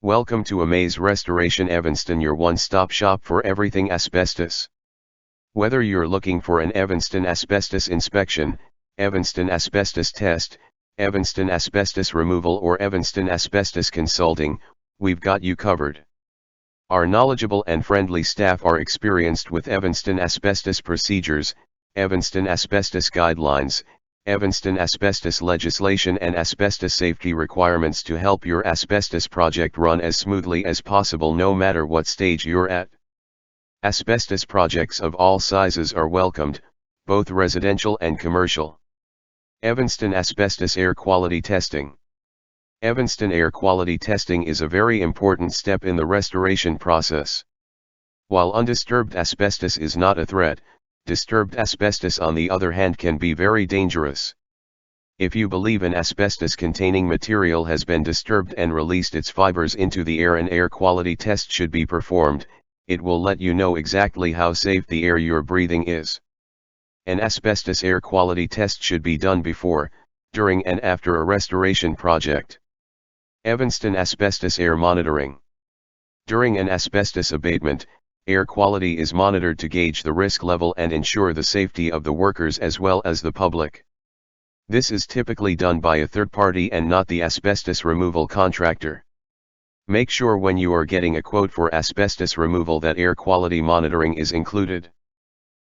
Welcome to Amaze Restoration Evanston, your one-stop shop for everything asbestos. Whether you're looking for an Evanston asbestos inspection, Evanston asbestos test, Evanston asbestos removal or Evanston asbestos consulting, we've got you covered. Our knowledgeable and friendly staff are experienced with Evanston asbestos procedures, Evanston asbestos guidelines, Evanston asbestos legislation and asbestos safety requirements to help your asbestos project run as smoothly as possible no matter what stage you're at. Asbestos projects of all sizes are welcomed, both residential and commercial. Evanston Asbestos Air Quality Testing. Evanston air quality testing is a very important step in the restoration process. While undisturbed asbestos is not a threat, disturbed asbestos on the other hand can be very dangerous. If you believe an asbestos-containing material has been disturbed and released its fibers into the air, an air quality test should be performed. It will let you know exactly how safe the air you're breathing is. An asbestos air quality test should be done before, during and after a restoration project. Evanston Asbestos Air Monitoring. During an asbestos abatement, air quality is monitored to gauge the risk level and ensure the safety of the workers as well as the public. This is typically done by a third party and not the asbestos removal contractor. Make sure when you are getting a quote for asbestos removal that air quality monitoring is included.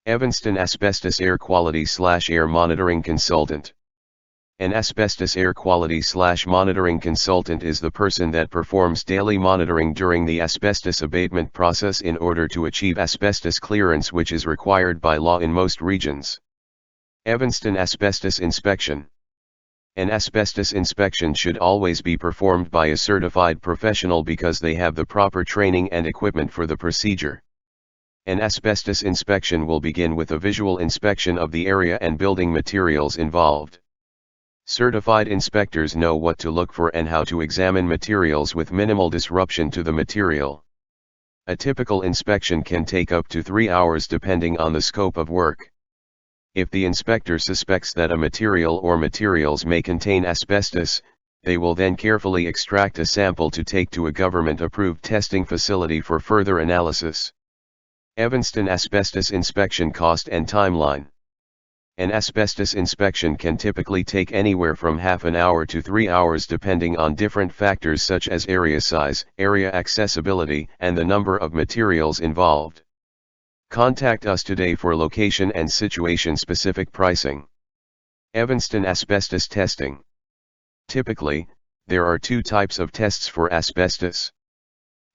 Evanston Asbestos Air Quality/Air Monitoring Consultant. An asbestos air quality/monitoring consultant is the person that performs daily monitoring during the asbestos abatement process in order to achieve asbestos clearance, which is required by law in most regions. Evanston Asbestos Inspection. An asbestos inspection should always be performed by a certified professional because they have the proper training and equipment for the procedure. An asbestos inspection will begin with a visual inspection of the area and building materials involved. Certified inspectors know what to look for and how to examine materials with minimal disruption to the material. A typical inspection can take up to 3 hours depending on the scope of work. If the inspector suspects that a material or materials may contain asbestos, they will then carefully extract a sample to take to a government-approved testing facility for further analysis. Evanston Asbestos Inspection Cost and Timeline. An asbestos inspection can typically take anywhere from half an hour to 3 hours depending on different factors such as area size, area accessibility, and the number of materials involved. Contact us today for location and situation-specific pricing. Evanston Asbestos Testing. Typically, there are two types of tests for asbestos: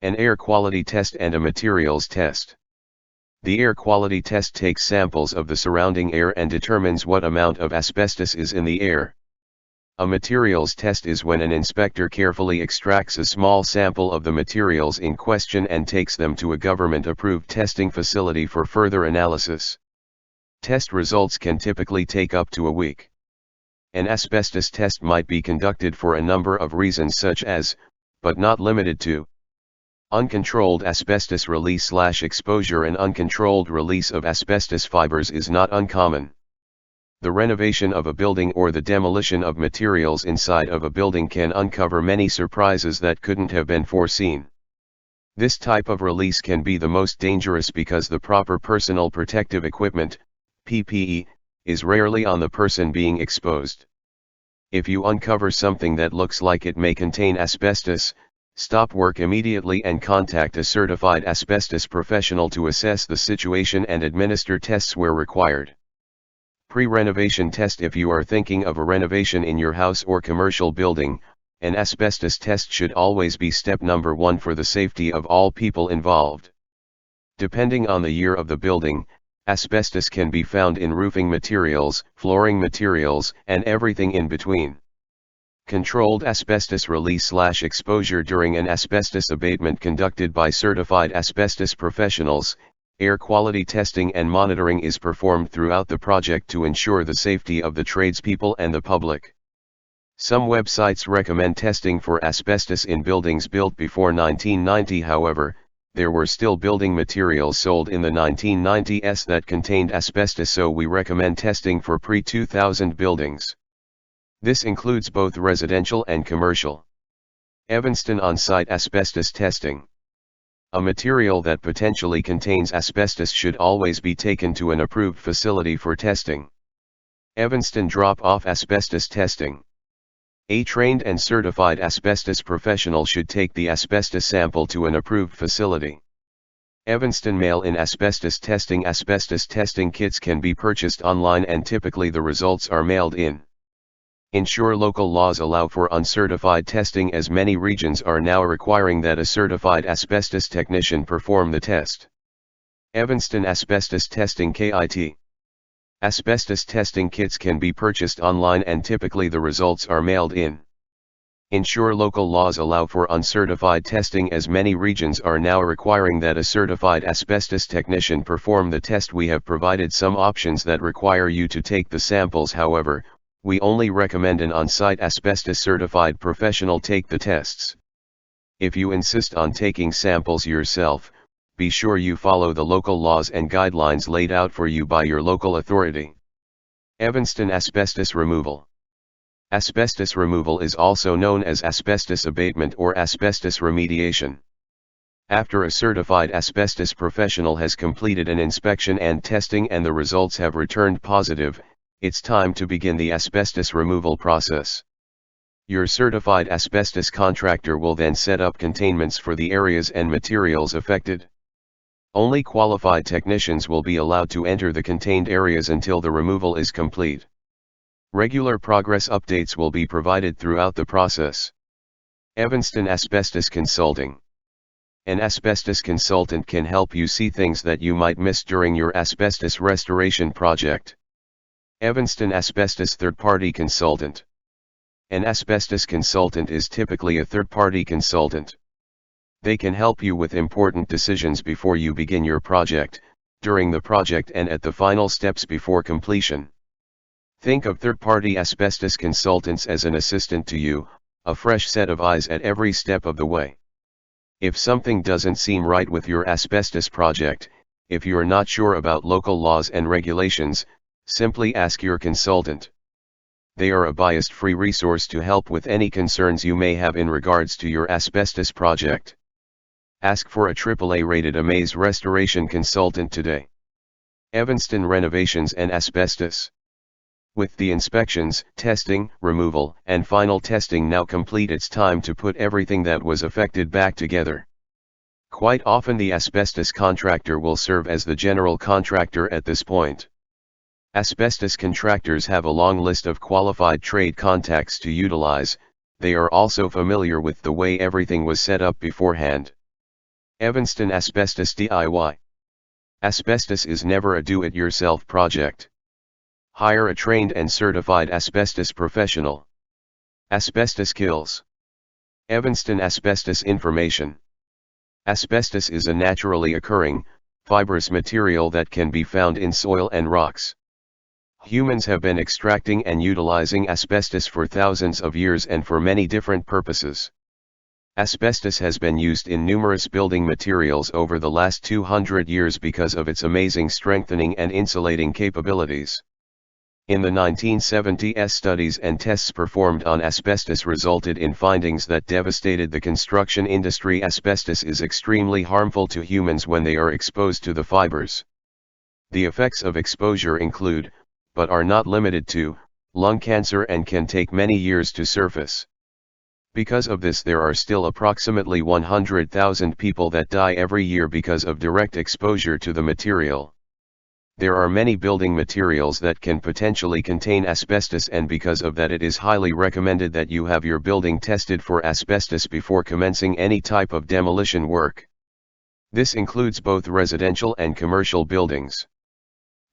an air quality test and a materials test. The air quality test takes samples of the surrounding air and determines what amount of asbestos is in the air. A materials test is when an inspector carefully extracts a small sample of the materials in question and takes them to a government-approved testing facility for further analysis. Test results can typically take up to a week. An asbestos test might be conducted for a number of reasons such as, but not limited to, uncontrolled asbestos release/exposure. An uncontrolled release of asbestos fibers is not uncommon. The renovation of a building or the demolition of materials inside of a building can uncover many surprises that couldn't have been foreseen. This type of release can be the most dangerous because the proper personal protective equipment, PPE, is rarely on the person being exposed. If you uncover something that looks like it may contain asbestos, stop work immediately and contact a certified asbestos professional to assess the situation and administer tests where required. Pre-renovation test. If you are thinking of a renovation in your house or commercial building, an asbestos test should always be step number 1 for the safety of all people involved. Depending on the year of the building, asbestos can be found in roofing materials, flooring materials, and everything in between. Controlled asbestos release/exposure. During an asbestos abatement conducted by certified asbestos professionals, air quality testing and monitoring is performed throughout the project to ensure the safety of the tradespeople and the public. Some websites recommend testing for asbestos in buildings built before 1990. However, there were still building materials sold in the 1990s that contained asbestos, so we recommend testing for pre-2000 buildings. This includes both residential and commercial. Evanston on-site asbestos testing. A material that potentially contains asbestos should always be taken to an approved facility for testing. Evanston drop-off asbestos testing. A trained and certified asbestos professional should take the asbestos sample to an approved facility. Evanston mail-in asbestos testing. Asbestos testing kits can be purchased online and typically the results are mailed in. Ensure local laws allow for uncertified testing, as many regions are now requiring that a certified asbestos technician perform the test. Evanston Asbestos Testing KIT. Asbestos testing kits can be purchased online and typically the results are mailed in. Ensure local laws allow for uncertified testing, as many regions are now requiring that a certified asbestos technician perform the test. We have provided some options that require you to take the samples, however, we only recommend an on-site asbestos certified professional take the tests. If you insist on taking samples yourself, be sure you follow the local laws and guidelines laid out for you by your local authority. Evanston Asbestos Removal. Asbestos removal is also known as asbestos abatement or asbestos remediation. After a certified asbestos professional has completed an inspection and testing and the results have returned positive, it's time to begin the asbestos removal process. Your certified asbestos contractor will then set up containments for the areas and materials affected. Only qualified technicians will be allowed to enter the contained areas until the removal is complete. Regular progress updates will be provided throughout the process. Evanston Asbestos Consulting. An asbestos consultant can help you see things that you might miss during your asbestos restoration project. Evanston Asbestos Third-Party Consultant. An asbestos consultant is typically a third-party consultant. They can help you with important decisions before you begin your project, during the project and at the final steps before completion. Think of third-party asbestos consultants as an assistant to you, a fresh set of eyes at every step of the way. If something doesn't seem right with your asbestos project, if you're not sure about local laws and regulations, simply ask your consultant. They are a bias-free resource to help with any concerns you may have in regards to your asbestos project. Ask for a AAA-rated Amaze restoration consultant today. Evanston Renovations and Asbestos. With the inspections, testing, removal, and final testing now complete, it's time to put everything that was affected back together. Quite often the asbestos contractor will serve as the general contractor at this point. Asbestos contractors have a long list of qualified trade contacts to utilize. They are also familiar with the way everything was set up beforehand. Evanston Asbestos DIY. Asbestos is never a do-it-yourself project. Hire a trained and certified asbestos professional. Asbestos kills. Evanston Asbestos Information. Asbestos is a naturally occurring, fibrous material that can be found in soil and rocks. Humans have been extracting and utilizing asbestos for thousands of years and for many different purposes. Asbestos has been used in numerous building materials over the last 200 years because of its amazing strengthening and insulating capabilities. In the 1970s, studies and tests performed on asbestos resulted in findings that devastated the construction industry. Asbestos is extremely harmful to humans when they are exposed to the fibers. The effects of exposure include, but are not limited to, lung cancer and can take many years to surface. Because of this, there are still approximately 100,000 people that die every year because of direct exposure to the material. There are many building materials that can potentially contain asbestos, and because of that it is highly recommended that you have your building tested for asbestos before commencing any type of demolition work. This includes both residential and commercial buildings.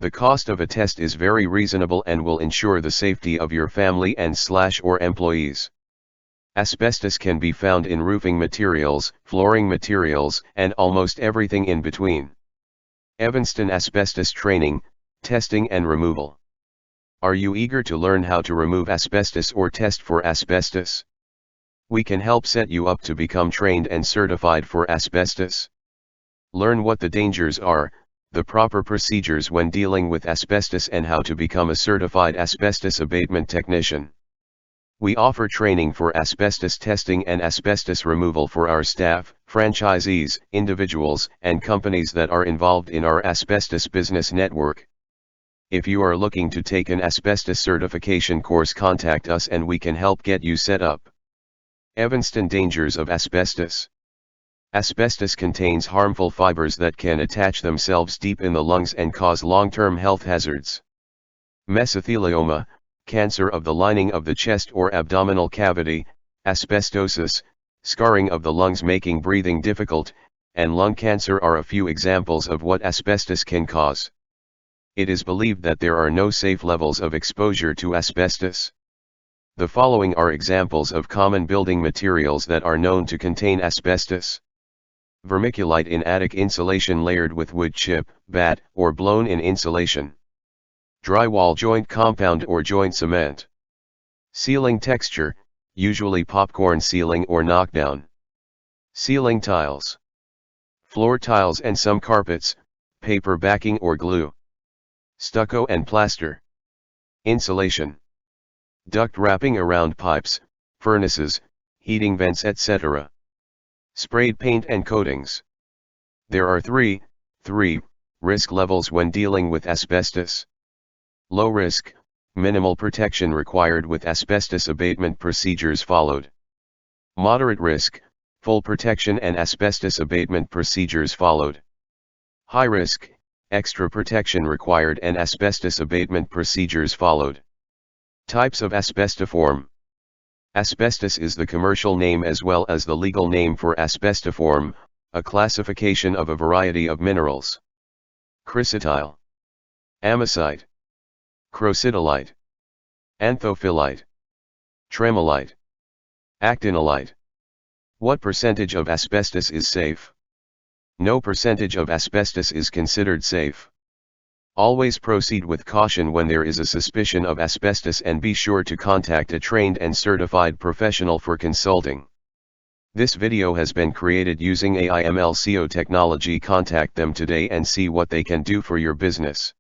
The cost of a test is very reasonable and will ensure the safety of your family and/or employees. Asbestos can be found in roofing materials, flooring materials, and almost everything in between. Evanston Asbestos Training, Testing and Removal. Are you eager to learn how to remove asbestos or test for asbestos? We can help set you up to become trained and certified for asbestos. Learn what the dangers are, the proper procedures when dealing with asbestos, and how to become a certified asbestos abatement technician. We offer training for asbestos testing and asbestos removal for our staff, franchisees, individuals, and companies that are involved in our asbestos business network. If you are looking to take an asbestos certification course, contact us and we can help get you set up. Evanston dangers of asbestos. Asbestos contains harmful fibers that can attach themselves deep in the lungs and cause long-term health hazards. Mesothelioma, cancer of the lining of the chest or abdominal cavity, asbestosis, scarring of the lungs making breathing difficult, and lung cancer are a few examples of what asbestos can cause. It is believed that there are no safe levels of exposure to asbestos. The following are examples of common building materials that are known to contain asbestos. Vermiculite in attic insulation layered with wood chip, batt, or blown-in insulation. Drywall joint compound or joint cement. Ceiling texture, usually popcorn ceiling or knockdown. Ceiling tiles. Floor tiles and some carpets, paper backing or glue. Stucco and plaster. Insulation. Duct wrapping around pipes, furnaces, heating vents, etc. Sprayed paint and coatings. There are three risk levels when dealing with asbestos. Low risk, minimal protection required with asbestos abatement procedures followed. Moderate risk, full protection and asbestos abatement procedures followed. High risk, extra protection required and asbestos abatement procedures followed. Types of asbestiform. Asbestos is the commercial name as well as the legal name for asbestiform, a classification of a variety of minerals. Chrysotile. Amazite. Crocidolite. Anthophyllite. Tremolite. Actinolite. What percentage of asbestos is safe? No percentage of asbestos is considered safe. Always proceed with caution when there is a suspicion of asbestos and be sure to contact a trained and certified professional for consulting. This video has been created using AI/ML/CO technology. Contact them today and see what they can do for your business.